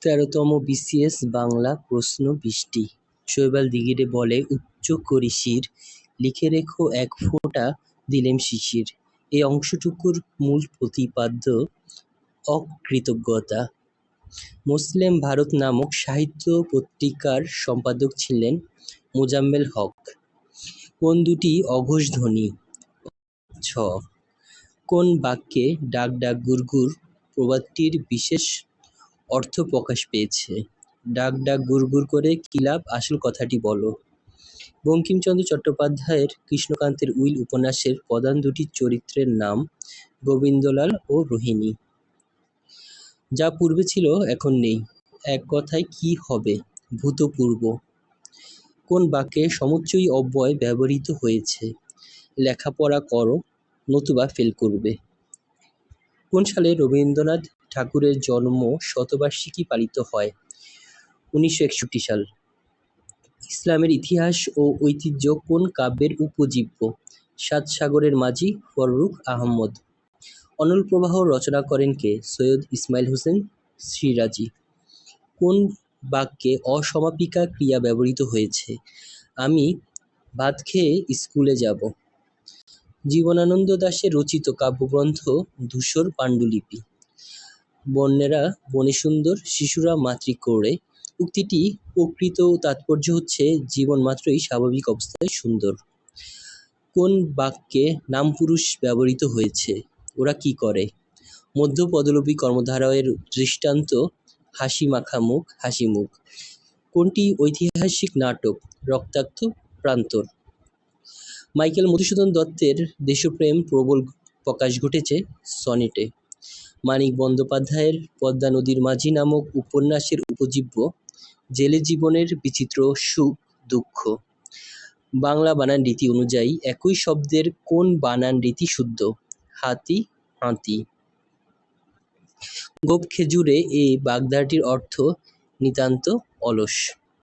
১৩তম BCS Bangla প্রশ্ন বৃষ্টি। শৈবাল দিগিরে বলে উচ্চ করি শির, লিখে রেখো এক ফোঁটা দিলেম শিশির। এই অংশটুকুর মূল প্রতিপাদ্য অকৃতজ্ঞতা। মুসলিম ভারত নামক সাহিত্য পত্রিকার সম্পাদক ছিলেন মোজাম্মেল হক। কোন দুটি অঘোষ ধ্বনি? ছ। কোন বাক্যে ডাক ডাক গুড়গুড় প্রবাদটির বিশেষ অর্থ প্রকাশ পেয়েছে? ডাক ডাক গুড়গুড় করে কি লাভ, আসল কথাটি বলো। বঙ্কিমচন্দ্র চট্টোপাধ্যায়ের কৃষ্ণকান্তের উইল উপন্যাসের প্রধান দুটি চরিত্রের নাম গোবিন্দলাল ও রোহিণী। যা পূর্বে ছিল এখন নেই, এক কথায় কি হবে? ভূতপূর্ব। কোন বাক্যে সমুচ্চয়ী অব্যয় ব্যবহৃত হয়েছে? লেখাপড়া করো নতুবা ফেল করবে। কোন সালে রবীন্দ্রনাথ ঠাকুরের জন্ম শতবার্ষিকী পালিত হয়? ১৯৬১ সাল। ইসলামের ইতিহাস ও ঐতিহ্য কোন কাব্যের উপজীব্য? সাত সাগরের মাঝি ফররুখ আহমদ। অনল প্রবাহ রচনা করেন কে? সৈয়দ ইসমাইল হোসেন সিরাজী। কোন বাক্যে অসমাপিকা ক্রিয়া ব্যবহৃত হয়েছে? আমি ভাত খেয়ে স্কুলে যাব। জীবনানন্দ দাশের রচিত কাব্যগ্রন্থ ধূসর পাণ্ডুলিপি। বন্যেরা বনে সুন্দর, শিশুরা মাতৃকোলে। উক্তিটি প্রকৃত তাৎপর্য হচ্ছে জীবন মাত্রই স্বাভাবিক অবস্থায় সুন্দর। কোন বাক্যে নামপুরুষ ব্যবহৃত হয়েছে? ওরা কি করে? মধ্যপদলোপী কর্মধারয়ের দৃষ্টান্ত হাসি মাখা মুখ, হাসি মুখ। কোনটি ঐতিহাসিক নাটক? রক্তাক্ত প্রান্তর। মাইকেল মধুসূদন দত্তের দেশপ্রেম প্রবল প্রকাশ ঘটেছে সনেটে। মানিক বন্দ্যোপাধ্যায়ের পদ্মা নদীর মাঝি নামক উপন্যাসের উপজীব্য জেলে জীবনের বিচিত্র সুখ দুঃখ। বাংলা বানান রীতি অনুযায়ী একই শব্দের কোন বানান রীতি শুদ্ধ? হাতি হাতি। গোপ খেজুরে এই বাগধারাটির অর্থ নিতান্ত অলস।